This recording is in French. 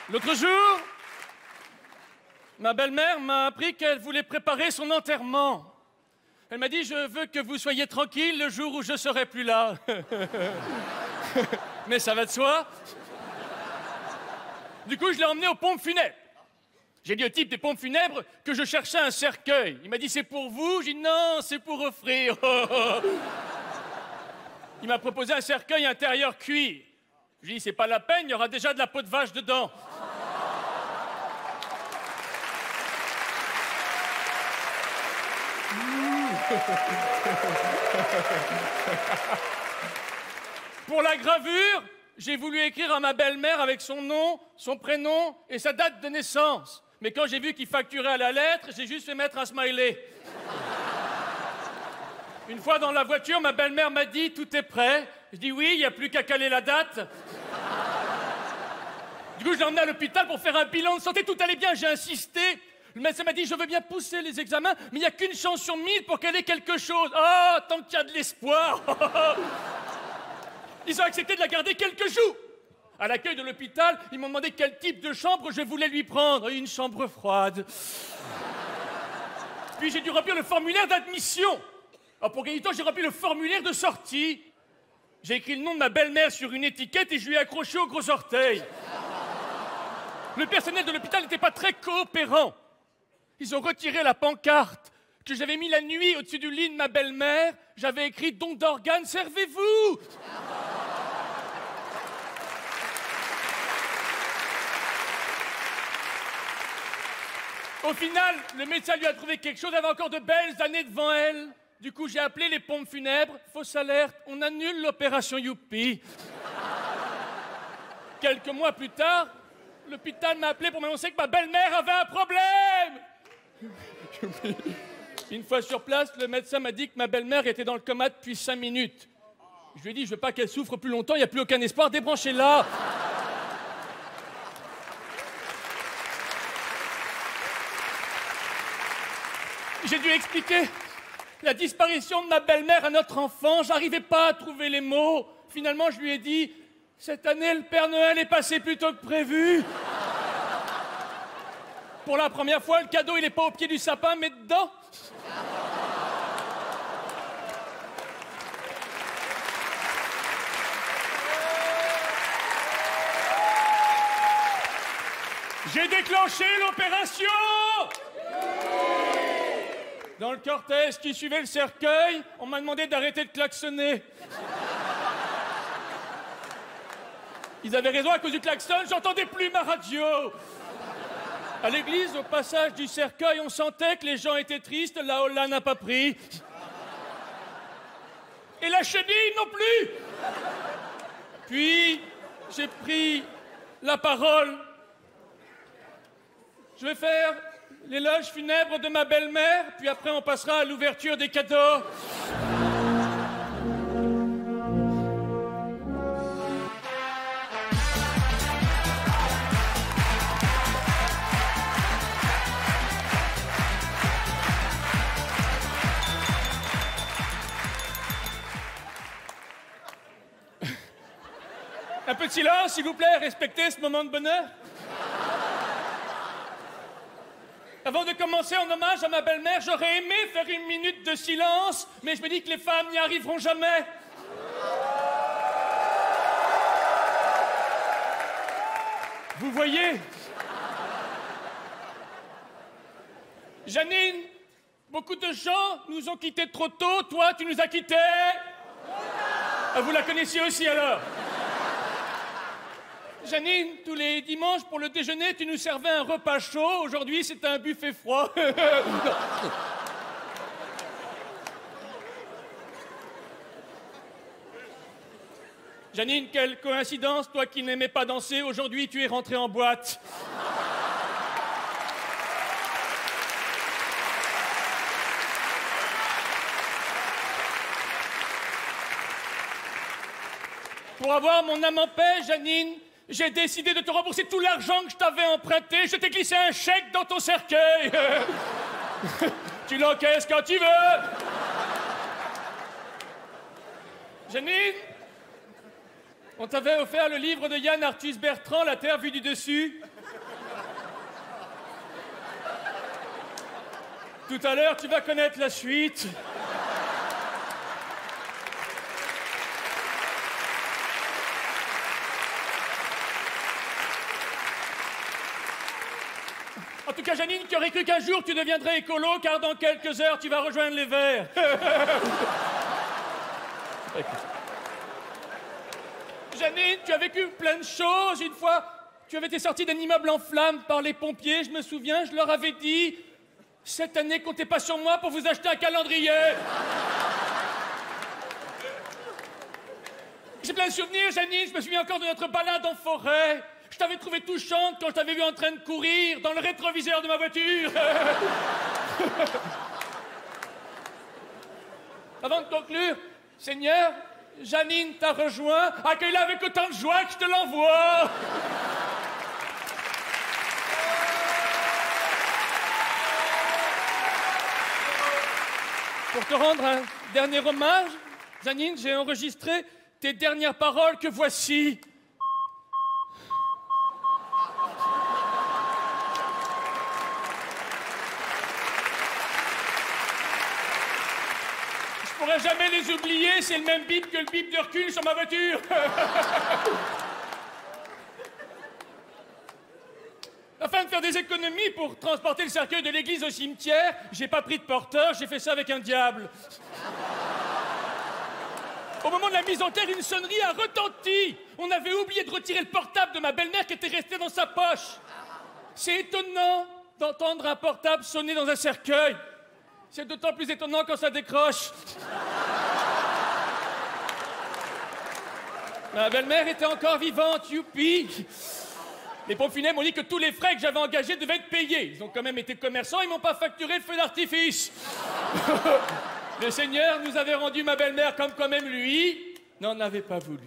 L'autre jour, ma belle-mère m'a appris qu'elle voulait préparer son enterrement. Elle m'a dit « Je veux que vous soyez tranquille le jour où je serai plus là. » Mais ça va de soi. Du coup, je l'ai emmené aux pompes funèbres. J'ai dit au type des pompes funèbres que je cherchais un cercueil. Il m'a dit « C'est pour vous ?» J'ai dit « Non, c'est pour offrir. » Il m'a proposé un cercueil intérieur cuir. Je lui ai dit « C'est pas la peine, il y aura déjà de la peau de vache dedans. » Pour la gravure, j'ai voulu écrire à ma belle-mère avec son nom, son prénom et sa date de naissance. Mais quand j'ai vu qu'il facturait à la lettre, j'ai juste fait mettre un smiley. Une fois dans la voiture, ma belle-mère m'a dit « Tout est prêt ?» Je dis « Oui, il n'y a plus qu'à caler la date. » Du coup, je l'ai emmené à l'hôpital pour faire un bilan de santé. Tout allait bien, j'ai insisté. Le médecin m'a dit « Je veux bien pousser les examens, mais il n'y a qu'une chance sur 1000 pour qu'elle ait quelque chose. » Oh, tant qu'il y a de l'espoir. Ils ont accepté de la garder quelques jours. À l'accueil de l'hôpital, ils m'ont demandé quel type de chambre je voulais lui prendre. Une chambre froide. Puis j'ai dû remplir le formulaire d'admission. Alors pour gagner du temps, j'ai rempli le formulaire de sortie. J'ai écrit le nom de ma belle-mère sur une étiquette et je lui ai accroché au gros orteil. Le personnel de l'hôpital n'était pas très coopérant. Ils ont retiré la pancarte que j'avais mis la nuit au-dessus du lit de ma belle-mère. J'avais écrit « Don d'organes, servez-vous » Au final, le médecin lui a trouvé quelque chose, elle avait encore de belles années devant elle. Du coup, j'ai appelé les pompes funèbres. Fausse alerte, on annule l'opération Youpi. Quelques mois plus tard, l'hôpital m'a appelé pour m'annoncer que ma belle-mère avait un problème. Une fois sur place, le médecin m'a dit que ma belle-mère était dans le coma depuis 5 minutes. Je lui ai dit, je veux pas qu'elle souffre plus longtemps, il n'y a plus aucun espoir, débranchez-la. J'ai dû expliquer la disparition de ma belle-mère à notre enfant. J'arrivais pas à trouver les mots. Finalement, je lui ai dit « Cette année, le Père Noël est passé plus tôt que prévu. » Pour la première fois, le cadeau, il n'est pas au pied du sapin, mais dedans. J'ai déclenché l'opération. Dans le cortège qui suivait le cercueil, on m'a demandé d'arrêter de klaxonner. Ils avaient raison, à cause du klaxon, j'entendais plus ma radio. À l'église, au passage du cercueil, on sentait que les gens étaient tristes, la Holla n'a pas pris. Et la chenille non plus. Puis, j'ai pris la parole. Je vais faire l'éloge funèbre de ma belle-mère, puis après on passera à l'ouverture des cadeaux. Un peu de silence, s'il vous plaît, respectez ce moment de bonheur. Avant de commencer en hommage à ma belle-mère, j'aurais aimé faire 1 minute de silence, mais je me dis que les femmes n'y arriveront jamais. Vous voyez, Janine, beaucoup de gens nous ont quittés trop tôt. Toi, tu nous as quittés. Ah, vous la connaissiez aussi alors? Janine, tous les dimanches pour le déjeuner, tu nous servais un repas chaud. Aujourd'hui, c'est un buffet froid. Janine, quelle coïncidence, toi qui n'aimais pas danser, aujourd'hui tu es rentrée en boîte. Pour avoir mon âme en paix, Janine, j'ai décidé de te rembourser tout l'argent que je t'avais emprunté. Je t'ai glissé un chèque dans ton cercueil. Tu l'encaisses quand tu veux. Janine, on t'avait offert le livre de Yann Arthus Bertrand, La Terre vue du dessus. Tout à l'heure, tu vas connaître la suite. En tout cas, Janine, tu aurais cru qu'un jour tu deviendrais écolo, car dans quelques heures, tu vas rejoindre les Verts. Janine, tu as vécu plein de choses. Une fois, tu avais été sortie d'un immeuble en flammes par les pompiers. Je me souviens, je leur avais dit « Cette année, comptez pas sur moi pour vous acheter un calendrier !» J'ai plein de souvenirs, Janine. Je me souviens encore de notre balade en forêt. Je t'avais trouvé touchante quand je t'avais vu en train de courir dans le rétroviseur de ma voiture. Avant de conclure, Seigneur, Janine t'a rejoint. Accueille-la avec autant de joie que je te l'envoie. Pour te rendre un dernier hommage, Janine, j'ai enregistré tes dernières paroles que voici. Je pourrais jamais les oublier, c'est le même bip que le bip de recul sur ma voiture. Afin de faire des économies pour transporter le cercueil de l'église au cimetière, j'ai pas pris de porteur, j'ai fait ça avec un diable. Au moment de la mise en terre, une sonnerie a retenti. On avait oublié de retirer le portable de ma belle-mère qui était resté dans sa poche. C'est étonnant d'entendre un portable sonner dans un cercueil. C'est d'autant plus étonnant quand ça décroche. Ma belle-mère était encore vivante, youpi. Les pompes funèbres m'ont dit que tous les frais que j'avais engagés devaient être payés. Ils ont quand même été commerçants, ils m'ont pas facturé le feu d'artifice. Le Seigneur nous avait rendu ma belle-mère comme quand même lui n'en avait pas voulu.